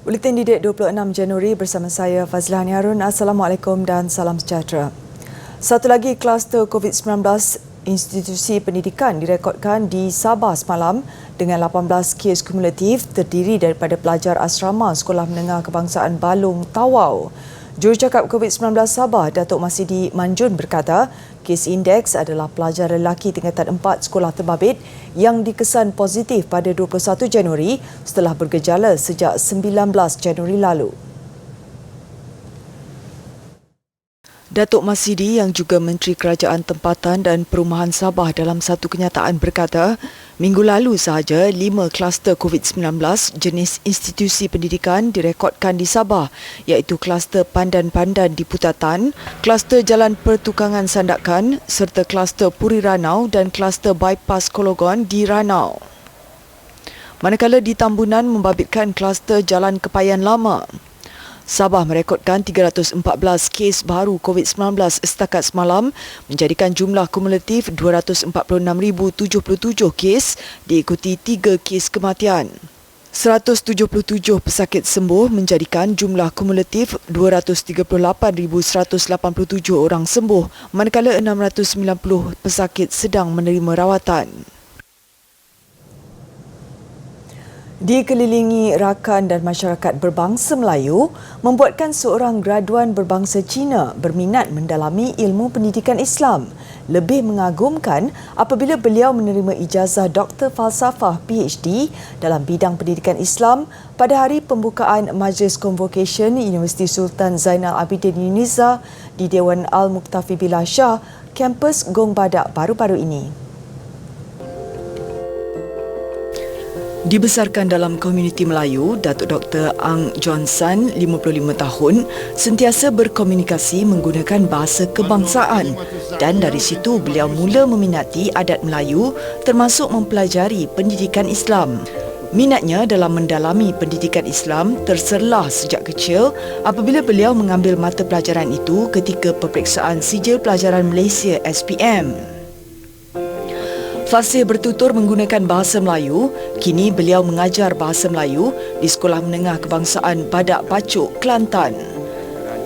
Buletin Didik 26 Januari bersama saya Fazlahani Harun. Assalamualaikum dan salam sejahtera. Satu lagi kluster COVID-19 institusi pendidikan direkodkan di Sabah semalam dengan 18 kes kumulatif terdiri daripada pelajar asrama Sekolah Menengah Kebangsaan Balong Tawau. Jurucakap COVID-19 Sabah, Datuk Masidi Manjun berkata, kes indeks adalah pelajar lelaki tingkatan 4 sekolah terbabit yang dikesan positif pada 21 Januari setelah bergejala sejak 19 Januari lalu. Datuk Masidi yang juga Menteri Kerajaan Tempatan dan Perumahan Sabah dalam satu kenyataan berkata, minggu lalu sahaja 5 kluster COVID-19 jenis institusi pendidikan direkodkan di Sabah iaitu kluster Pandan-Pandan di Putatan, kluster Jalan Pertukangan Sandakan serta kluster Puri Ranau dan kluster Bypass Kologon di Ranau. Manakala di Tambunan membabitkan kluster Jalan Kepayan Lama. Sabah merekodkan 314 kes baru COVID-19 setakat semalam menjadikan jumlah kumulatif 246,077 kes diikuti 3 kes kematian. 177 pesakit sembuh menjadikan jumlah kumulatif 238,187 orang sembuh manakala 690 pesakit sedang menerima rawatan. Dikelilingi rakan dan masyarakat berbangsa Melayu membuatkan seorang graduan berbangsa Cina berminat mendalami ilmu pendidikan Islam. Lebih mengagumkan apabila beliau menerima ijazah Doktor Falsafah PhD dalam bidang pendidikan Islam pada hari pembukaan Majlis Convocation Universiti Sultan Zainal Abidin Yunizah di Dewan Al-Muktafi Billah Shah, kampus Gong Badak baru-baru ini. Dibesarkan dalam komuniti Melayu, Datuk Dr. Ang Johnson, 55 tahun, sentiasa berkomunikasi menggunakan bahasa kebangsaan dan dari situ beliau mula meminati adat Melayu termasuk mempelajari pendidikan Islam. Minatnya dalam mendalami pendidikan Islam terserlah sejak kecil apabila beliau mengambil mata pelajaran itu ketika peperiksaan Sijil Pelajaran Malaysia SPM. Fasih bertutur menggunakan bahasa Melayu, kini beliau mengajar bahasa Melayu di Sekolah Menengah Kebangsaan Badak Pacuk, Kelantan.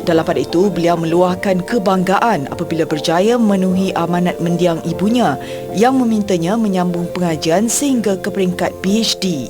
Dalam pada itu, beliau meluahkan kebanggaan apabila berjaya memenuhi amanat mendiang ibunya yang memintanya menyambung pengajian sehingga ke peringkat PhD.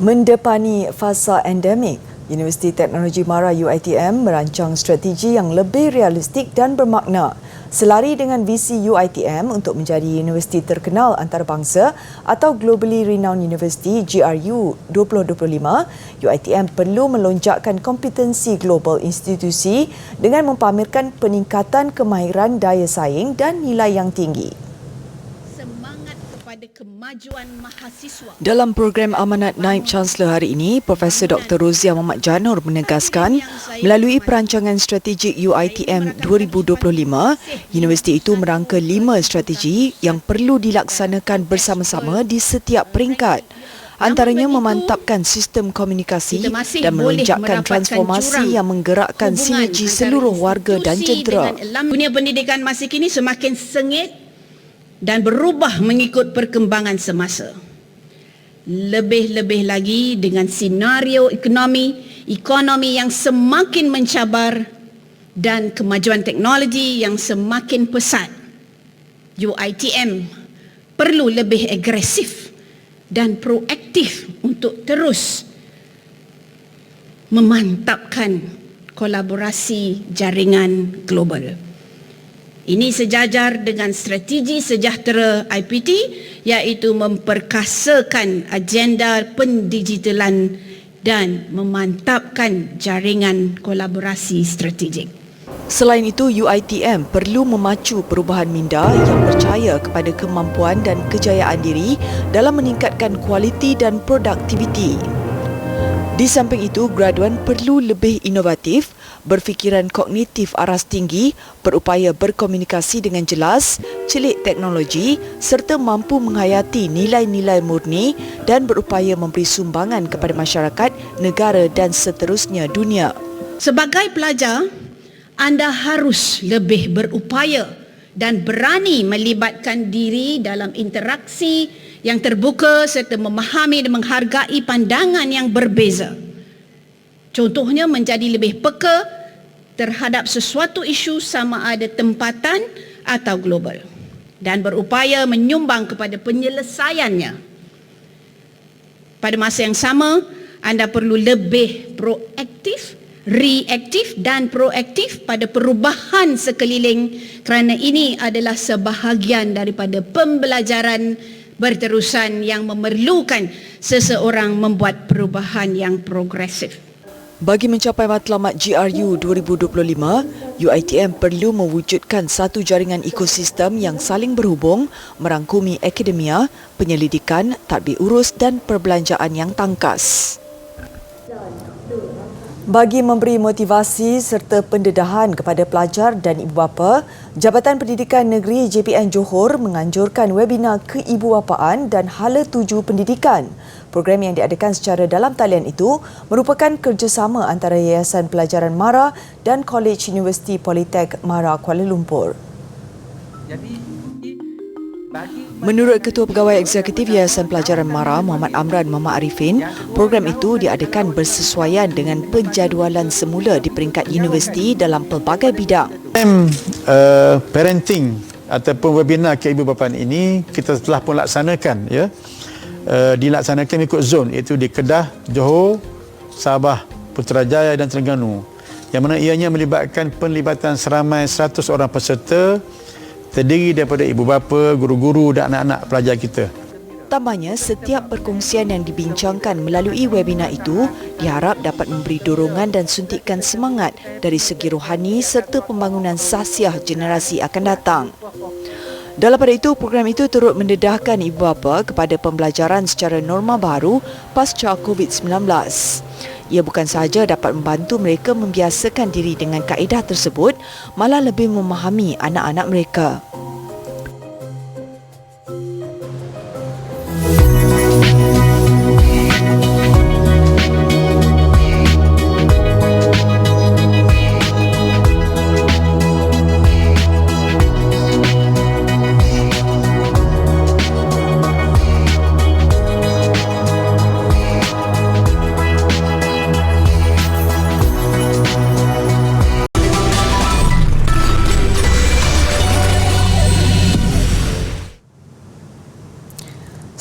Mendepani fasa endemik, Universiti Teknologi Mara UiTM merancang strategi yang lebih realistik dan bermakna. Selari dengan visi UiTM untuk menjadi universiti terkenal antarabangsa atau Globally Renowned University GRU 2025, UiTM perlu melonjakkan kompetensi global institusi dengan mempamerkan peningkatan kemahiran daya saing dan nilai yang tinggi. Kemajuan mahasiswa. Dalam program amanat Naib Chancellor hari ini, Profesor Dr. Rozia Muhammad Janur menegaskan melalui perancangan strategik UiTM 2025, universiti itu merangka 5 strategi yang perlu dilaksanakan bersama-sama di setiap peringkat. Antaranya memantapkan sistem komunikasi dan melonjakkan transformasi yang menggerakkan sinergi seluruh warga dan jentera. Dunia pendidikan masa kini semakin sengit dan berubah mengikut perkembangan semasa. Lebih-lebih lagi dengan senario ekonomi yang semakin mencabar dan kemajuan teknologi yang semakin pesat. UiTM perlu lebih agresif dan proaktif untuk terus memantapkan kolaborasi jaringan global. Ini sejajar dengan strategi sejahtera IPT iaitu memperkasakan agenda pendigitalan dan memantapkan jaringan kolaborasi strategik. Selain itu, UiTM perlu memacu perubahan minda yang percaya kepada kemampuan dan kejayaan diri dalam meningkatkan kualiti dan produktiviti. Di samping itu, graduan perlu lebih inovatif, berfikiran kognitif aras tinggi, berupaya berkomunikasi dengan jelas, celik teknologi serta mampu menghayati nilai-nilai murni dan berupaya memberi sumbangan kepada masyarakat, negara dan seterusnya dunia. Sebagai pelajar, anda harus lebih berupaya dan berani melibatkan diri dalam interaksi yang terbuka serta memahami dan menghargai pandangan yang berbeza. Contohnya menjadi lebih peka terhadap sesuatu isu sama ada tempatan atau global dan berupaya menyumbang kepada penyelesaiannya. Pada masa yang sama, anda perlu lebih proaktif, reaktif dan proaktif pada perubahan sekeliling kerana ini adalah sebahagian daripada pembelajaran berterusan yang memerlukan seseorang membuat perubahan yang progresif. Bagi mencapai matlamat GRU 2025, UiTM perlu mewujudkan satu jaringan ekosistem yang saling berhubung, merangkumi akademia, penyelidikan, tadbir urus dan perbelanjaan yang tangkas. Bagi memberi motivasi serta pendedahan kepada pelajar dan ibu bapa, Jabatan Pendidikan Negeri JPN Johor menganjurkan webinar keibubapaan dan hala tuju pendidikan. Program yang diadakan secara dalam talian itu merupakan kerjasama antara Yayasan Pelajaran MARA dan College University Politek MARA Kuala Lumpur. Menurut Ketua Pegawai Eksekutif Yayasan Pelajaran MARA Muhammad Amran Muhammad Arifin, program itu diadakan bersesuaian dengan penjadualan semula di peringkat universiti dalam pelbagai bidang. Parenting ataupun webinar keibubapaan ini kita telah pun laksanakan, ya. Dilaksanakan ikut zon, iaitu di Kedah, Johor, Sabah, Putrajaya dan Terengganu, yang mana ianya melibatkan penlibatan seramai 100 orang peserta terdiri daripada ibu bapa, guru-guru dan anak-anak pelajar kita. Tambahnya, setiap perkongsian yang dibincangkan melalui webinar itu diharap dapat memberi dorongan dan suntikan semangat dari segi rohani serta pembangunan sahsiah generasi akan datang. Dalam pada itu, program itu turut mendedahkan ibu bapa kepada pembelajaran secara norma baru pasca COVID-19. Ia bukan sahaja dapat membantu mereka membiasakan diri dengan kaedah tersebut, malah lebih memahami anak-anak mereka.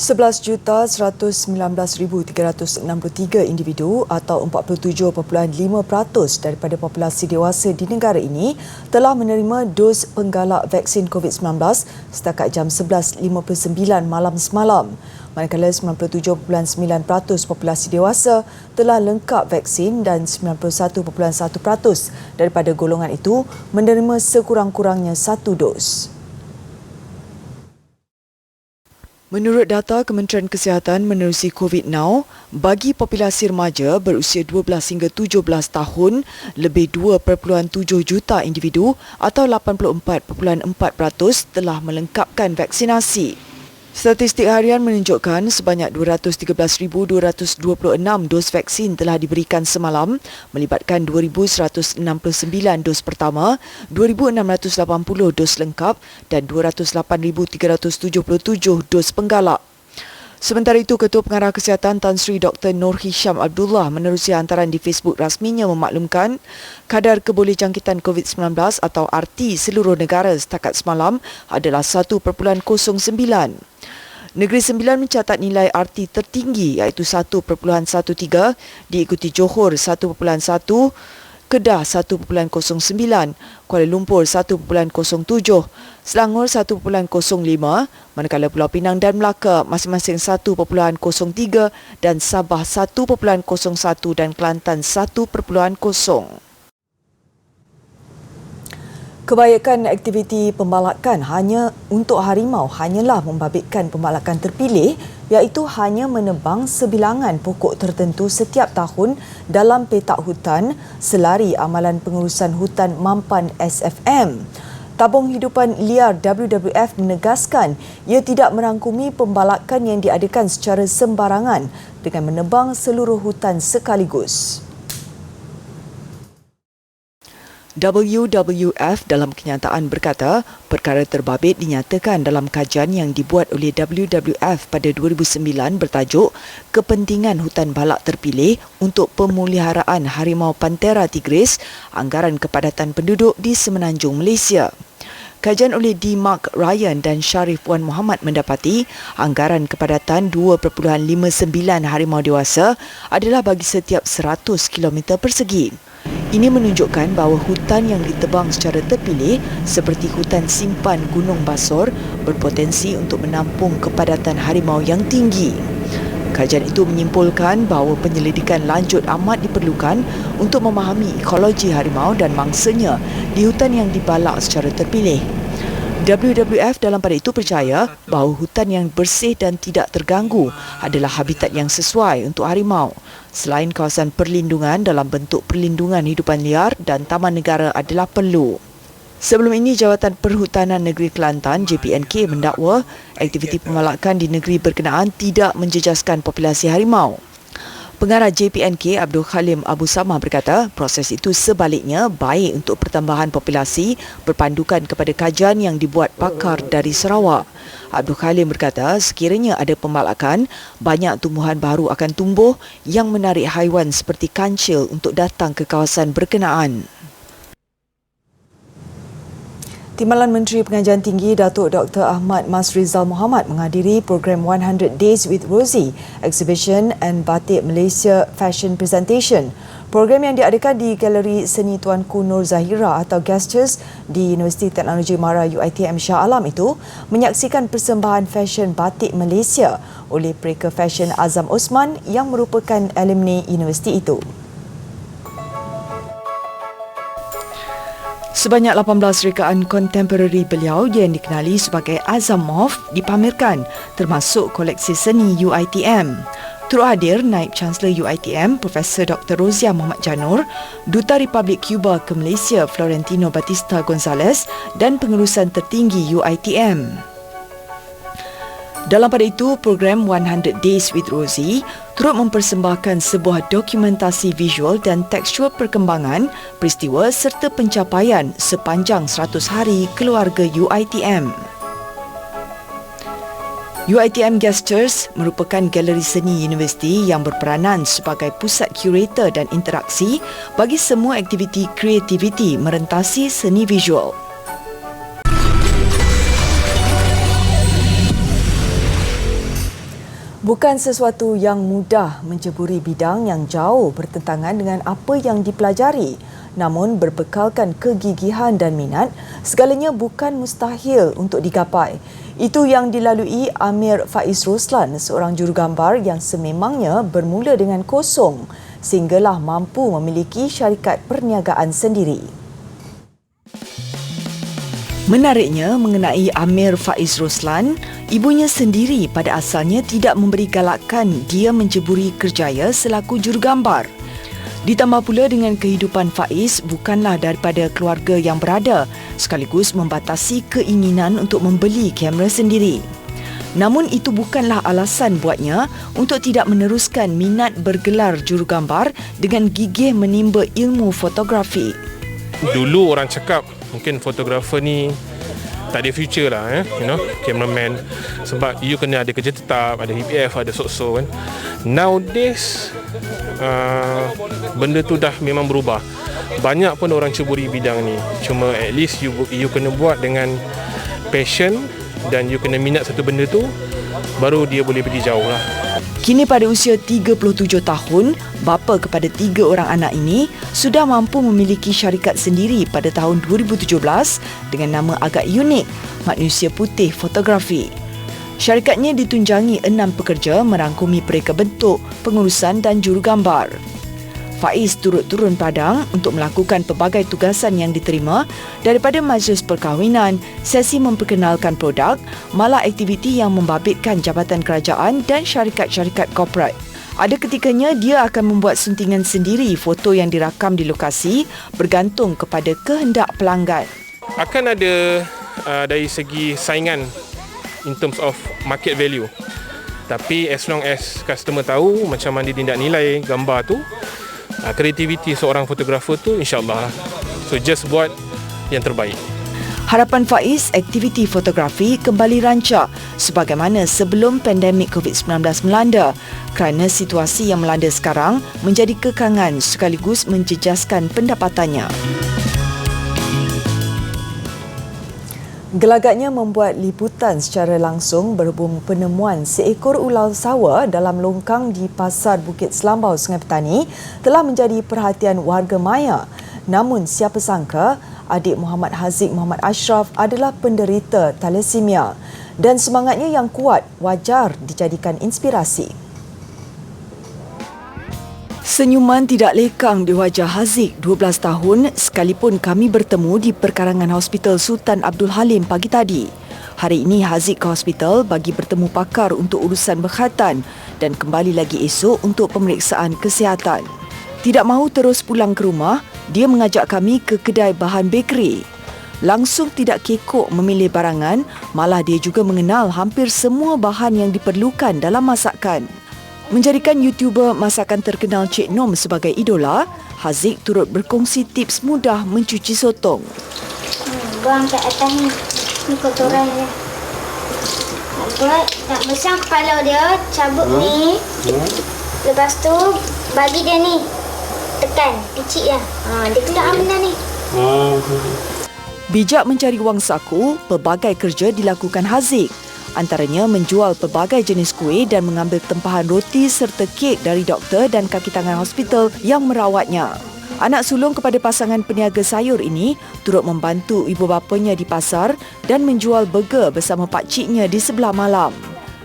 Sebelas 11,119,363 individu atau 47.5% daripada populasi dewasa di negara ini telah menerima dos penggalak vaksin COVID-19 setakat jam 11.59 malam semalam. Manakala 97.9% populasi dewasa telah lengkap vaksin dan 91.1% daripada golongan itu menerima sekurang-kurangnya satu dos. Menurut data Kementerian Kesihatan menerusi COVID Now, bagi populasi remaja berusia 12 hingga 17 tahun, lebih 2.7 juta individu atau 84.4% telah melengkapkan vaksinasi. Statistik harian menunjukkan sebanyak 213,226 dos vaksin telah diberikan semalam, melibatkan 2,169 dos pertama, 2,680 dos lengkap dan 208,377 dos penggalak. Sementara itu, Ketua Pengarah Kesihatan Tan Sri Dr. Nur Hisham Abdullah menerusi hantaran di Facebook rasminya memaklumkan kadar kebolehjangkitan COVID-19 atau RT seluruh negara setakat semalam adalah 1.09. Negeri Sembilan mencatat nilai RT tertinggi iaitu 1.13, diikuti Johor 1.1, Kedah 1.09, Kuala Lumpur 1.07, Selangor 1.05, manakala Pulau Pinang dan Melaka masing-masing 1.03 dan Sabah 1.01 dan Kelantan 1.0. Kebanyakan aktiviti pembalakan hanya untuk harimau hanyalah membabitkan pembalakan terpilih, iaitu hanya menebang sebilangan pokok tertentu setiap tahun dalam petak hutan selari amalan pengurusan hutan Mampan SFM. Tabung Hidupan Liar WWF menegaskan ia tidak merangkumi pembalakan yang diadakan secara sembarangan dengan menebang seluruh hutan sekaligus. WWF dalam kenyataan berkata, perkara terbabit dinyatakan dalam kajian yang dibuat oleh WWF pada 2009 bertajuk Kepentingan Hutan Balak Terpilih untuk Pemeliharaan Harimau Panthera tigris, Anggaran Kepadatan Penduduk di Semenanjung Malaysia. Kajian oleh D. Mark Ryan dan Sharif Wan Muhammad mendapati anggaran kepadatan 2.59 harimau dewasa adalah bagi setiap 100 km persegi. Ini menunjukkan bahawa hutan yang ditebang secara terpilih seperti hutan simpan Gunung Basor berpotensi untuk menampung kepadatan harimau yang tinggi. Kajian itu menyimpulkan bahawa penyelidikan lanjut amat diperlukan untuk memahami ekologi harimau dan mangsanya di hutan yang dibalak secara terpilih. WWF dalam pada itu percaya bahawa hutan yang bersih dan tidak terganggu adalah habitat yang sesuai untuk harimau. Selain kawasan perlindungan dalam bentuk perlindungan hidupan liar dan taman negara adalah perlu. Sebelum ini, Jawatan Perhutanan Negeri Kelantan JPNK mendakwa aktiviti pemalakan di negeri berkenaan tidak menjejaskan populasi harimau. Pengarah JPNK Abdul Khalim Abu Samah berkata proses itu sebaliknya baik untuk pertambahan populasi berpandukan kepada kajian yang dibuat pakar dari Sarawak. Abdul Khalim berkata sekiranya ada pembalakan, banyak tumbuhan baru akan tumbuh yang menarik haiwan seperti kancil untuk datang ke kawasan berkenaan. Timbalan Menteri Pengajian Tinggi Datuk Dr. Ahmad Mas Rizal Muhammad menghadiri program 100 Days with Rosie Exhibition and Batik Malaysia Fashion Presentation. Program yang diadakan di Galeri Seni Tuanku Nur Zahira atau Gestures di Universiti Teknologi Mara UiTM Shah Alam itu menyaksikan persembahan fashion batik Malaysia oleh Pereka Fashion Azam Osman yang merupakan alumni universiti itu. Sebanyak 18 rekaan kontemporari beliau yang dikenali sebagai Azamov dipamerkan, termasuk koleksi seni UiTM. Turut hadir Naib Chancellor UiTM Profesor Dr. Rozia Muhammad Janur, Duta Republik Cuba ke Malaysia Florentino Batista Gonzalez dan pengurusan tertinggi UiTM. Dalam pada itu, program 100 Days with Rosie turut mempersembahkan sebuah dokumentasi visual dan tekstur perkembangan, peristiwa serta pencapaian sepanjang 100 hari keluarga UiTM. UiTM Gestures merupakan galeri seni universiti yang berperanan sebagai pusat kurator dan interaksi bagi semua aktiviti kreativiti merentasi seni visual. Bukan sesuatu yang mudah menceburi bidang yang jauh bertentangan dengan apa yang dipelajari. Namun berbekalkan kegigihan dan minat, segalanya bukan mustahil untuk digapai. Itu yang dilalui Amir Faiz Roslan, seorang jurugambar yang sememangnya bermula dengan kosong sehinggalah mampu memiliki syarikat perniagaan sendiri. Menariknya mengenai Amir Faiz Roslan, ibunya sendiri pada asalnya tidak memberi galakan dia menceburi kerjaya selaku jurugambar. Ditambah pula dengan kehidupan Faiz bukanlah daripada keluarga yang berada, sekaligus membatasi keinginan untuk membeli kamera sendiri. Namun itu bukanlah alasan buatnya untuk tidak meneruskan minat bergelar jurugambar dengan gigih menimba ilmu fotografi. Dulu orang cakap mungkin fotografer ni tak ada future lah, cameraman, sebab you kena ada kerja tetap, ada EPF, ada so-so kan. Nowadays benda tu dah memang berubah. Banyak pun orang ceburi bidang ni, cuma at least you kena buat dengan passion dan you kena minat satu benda tu, baru dia boleh pergi jauh lah. Kini pada usia 37 tahun, bapa kepada 3 orang anak ini sudah mampu memiliki syarikat sendiri pada tahun 2017 dengan nama agak unik, Manusia Putih Fotografi. Syarikatnya ditunjangi 6 pekerja merangkumi pereka bentuk, pengurusan dan jurugambar. Faiz turut turun padang untuk melakukan pelbagai tugasan yang diterima daripada majlis perkahwinan, sesi memperkenalkan produk, malah aktiviti yang membabitkan jabatan kerajaan dan syarikat-syarikat korporat. Ada ketikanya dia akan membuat suntingan sendiri foto yang dirakam di lokasi bergantung kepada kehendak pelanggan. Akan ada dari segi saingan in terms of market value. Tapi as long as customer tahu macam mana dia tindak nilai gambar tu, kreativiti seorang fotografer tu, insyaAllah So just buat yang terbaik. Harapan Faiz, aktiviti fotografi kembali rancak sebagaimana sebelum pandemik COVID-19 melanda kerana situasi yang melanda sekarang menjadi kekangan sekaligus menjejaskan pendapatannya. Gelagatnya membuat liputan secara langsung berhubung penemuan seekor ular sawa dalam longkang di Pasar Bukit Selambau Sungai Petani telah menjadi perhatian warga maya. Namun siapa sangka adik Muhammad Haziq Muhammad Ashraf adalah penderita thalassemia dan semangatnya yang kuat wajar dijadikan inspirasi. Senyuman tidak lekang di wajah Haziq, 12 tahun, sekalipun kami bertemu di perkarangan Hospital Sultan Abdul Halim pagi tadi. Hari ini Haziq ke hospital bagi bertemu pakar untuk urusan berkhatan dan kembali lagi esok untuk pemeriksaan kesihatan. Tidak mahu terus pulang ke rumah, dia mengajak kami ke kedai bahan bakery. Langsung tidak kekok memilih barangan, malah dia juga mengenal hampir semua bahan yang diperlukan dalam masakan. Menjadikan YouTuber masakan terkenal Cik Nom sebagai idola, Haziq turut berkongsi tips mudah mencuci sotong. Buang kat atas ni kotoran dia. Nak besar kepala dia, cabut ni. Lepas tu bagi dia ni. Tekan, kecil lah. Dia keluar benda ni. Bijak mencari wang saku, pelbagai kerja dilakukan Haziq. Antaranya menjual pelbagai jenis kuih dan mengambil tempahan roti serta kek dari doktor dan kaki tangan hospital yang merawatnya. Anak sulung kepada pasangan peniaga sayur ini turut membantu ibu bapanya di pasar dan menjual burger bersama pakciknya di sebelah malam.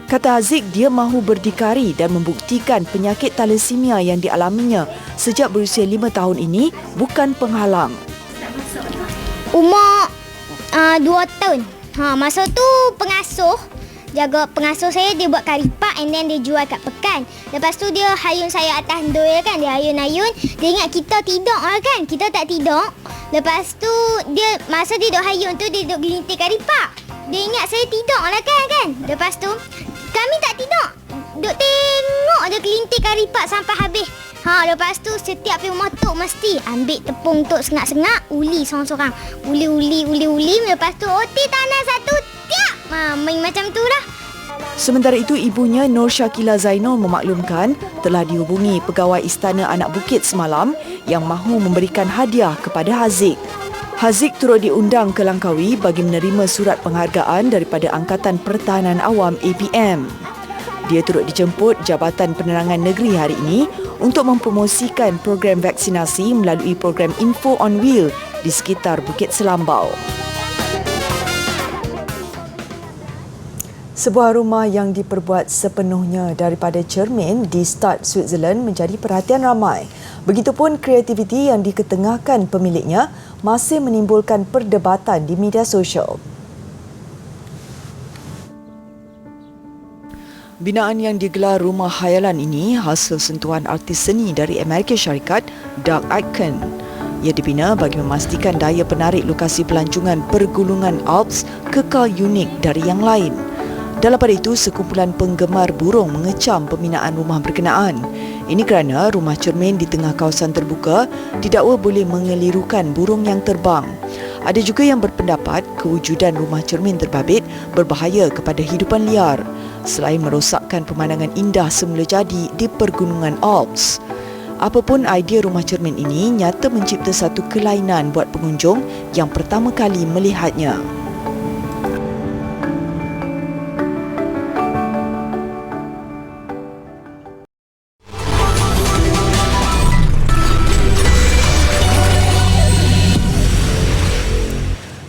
Kata Haziq, dia mahu berdikari dan membuktikan penyakit thalassemia yang dialaminya sejak berusia 5 tahun ini bukan penghalang. Umur 2 tahun. Masa tu jaga pengasuh saya, dia buat karipak and then dia jual kat pekan. Lepas tu dia hayun saya atas doi kan, dia hayun-hayun. Dia ingat kita tidur lah kan, kita tak tidur. Lepas tu dia masa dia duk hayun tu dia duk gelintir karipak. Dia ingat saya tidur lah kan. Lepas tu kami tak tidur. Duk tengok je gelintir karipak sampai habis. Lepas tu setiap pergi rumah tok mesti ambil tepung tok sengak-sengak, uli sorang-sorang. Uli. Lepas tu oti tanah satu tiap. Main macam tu lah. Sementara itu, ibunya Nur Syakila Zainul memaklumkan telah dihubungi pegawai Istana Anak Bukit semalam yang mahu memberikan hadiah kepada Haziq. Haziq turut diundang ke Langkawi bagi menerima surat penghargaan daripada Angkatan Pertahanan Awam APM. Dia turut dijemput Jabatan Penerangan Negeri hari ini untuk mempromosikan program vaksinasi melalui program Info on Wheel di sekitar Bukit Selambau. Sebuah rumah yang diperbuat sepenuhnya daripada cermin di Stad, Switzerland menjadi perhatian ramai. Begitupun kreativiti yang diketengahkan pemiliknya masih menimbulkan perdebatan di media sosial. Binaan yang digelar Rumah Khayalan ini hasil sentuhan artis seni dari Amerika Syarikat, Doug Aitken. Ia dibina bagi memastikan daya penarik lokasi pelancongan pergulungan Alps kekal unik dari yang lain. Dalam pada itu, sekumpulan penggemar burung mengecam pembinaan rumah berkenaan. Ini kerana rumah cermin di tengah kawasan terbuka didakwa boleh mengelirukan burung yang terbang. Ada juga yang berpendapat kewujudan rumah cermin terbabit berbahaya kepada hidupan liar selain merosakkan pemandangan indah semula jadi di pergunungan Alps. Apapun idea rumah cermin ini nyata mencipta satu kelainan buat pengunjung yang pertama kali melihatnya.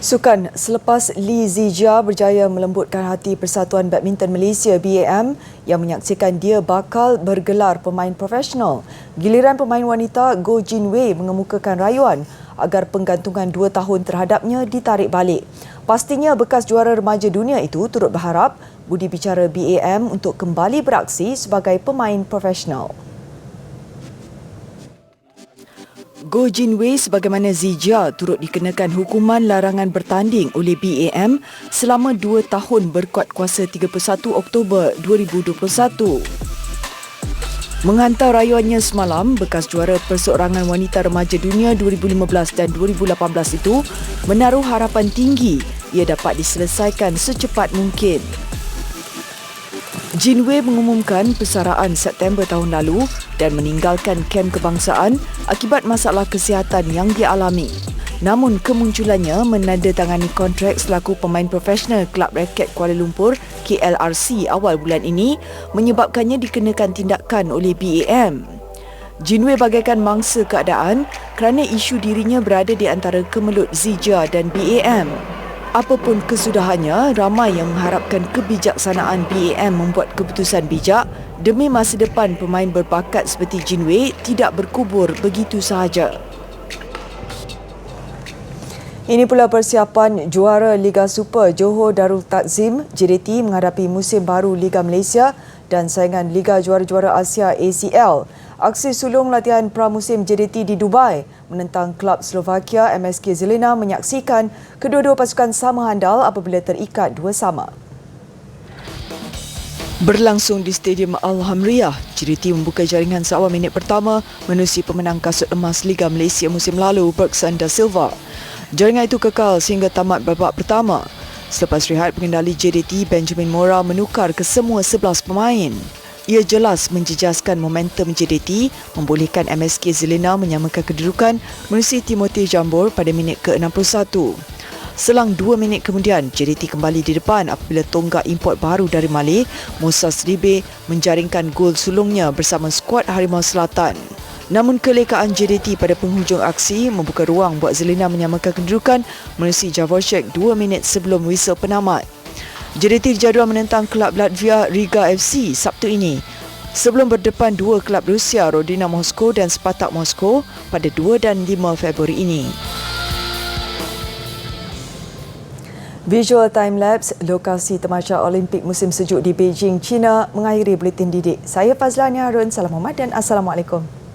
Sukan, selepas Lee Zijia berjaya melembutkan hati Persatuan Badminton Malaysia BAM yang menyaksikan dia bakal bergelar pemain profesional, giliran pemain wanita Goh Jin Wei mengemukakan rayuan agar penggantungan 2 tahun terhadapnya ditarik balik. Pastinya bekas juara remaja dunia itu turut berharap budi bicara BAM untuk kembali beraksi sebagai pemain profesional. Goh Jin Wei sebagaimana Zijia turut dikenakan hukuman larangan bertanding oleh BAM selama 2 tahun berkuat kuasa 31 Oktober 2021. Menghantar rayuannya semalam, bekas juara Perseorangan Wanita Remaja Dunia 2015 dan 2018 itu menaruh harapan tinggi ia dapat diselesaikan secepat mungkin. Jin Wei mengumumkan persaraan September tahun lalu dan meninggalkan kem kebangsaan akibat masalah kesihatan yang dialami. Namun kemunculannya menandatangani kontrak selaku pemain profesional Kelab Raket Kuala Lumpur KLRC awal bulan ini menyebabkannya dikenakan tindakan oleh BAM. Jin Wei bagaikan mangsa keadaan kerana isu dirinya berada di antara kemelut Zijia dan BAM. Apapun kesudahannya, ramai yang mengharapkan kebijaksanaan BAM membuat keputusan bijak demi masa depan pemain berbakat seperti Jin Wei tidak berkubur begitu sahaja. Ini pula persiapan juara Liga Super Johor Darul Takzim JDT menghadapi musim baru Liga Malaysia dan saingan Liga Juara-Juara Asia ACL. Aksi sulung latihan pramusim JDT di Dubai menentang klub Slovakia MSK Zelena menyaksikan kedua-dua pasukan sama handal apabila terikat 2-2. Berlangsung di Stadium Al-Hamriyah, JDT membuka jaringan seawal minit pertama menerusi pemenang kasut emas Liga Malaysia musim lalu Bergson Da Silva. Jaringan itu kekal sehingga tamat babak pertama. Selepas rehat, pengendali JDT Benjamin Mora menukar ke semua 11 pemain. Ia jelas menjejaskan momentum JDT membolehkan MSK Zelena menyamakan kedudukan menerusi Timothy Jambor pada minit ke-61. Selang 2 minit kemudian, JDT kembali di depan apabila tonggak import baru dari Malay, Musa Sribe menjaringkan gol sulungnya bersama skuad Harimau Selatan. Namun kelekaan JDT pada penghujung aksi membuka ruang buat Zelena menyamakan kedudukan menerusi Javoršek 2 minit sebelum whistle penamat. JDT dijadual menentang kelab Latvia Riga FC Sabtu ini sebelum berdepan dua kelab Rusia Rodina Moskow dan Spartak Moskow pada 2 dan 5 Februari ini. Visual time-lapse lokasi temasya Olimpik musim sejuk di Beijing, China mengakhiri buletin didik. Saya Fazlania Harun, salam hormat dan Assalamualaikum.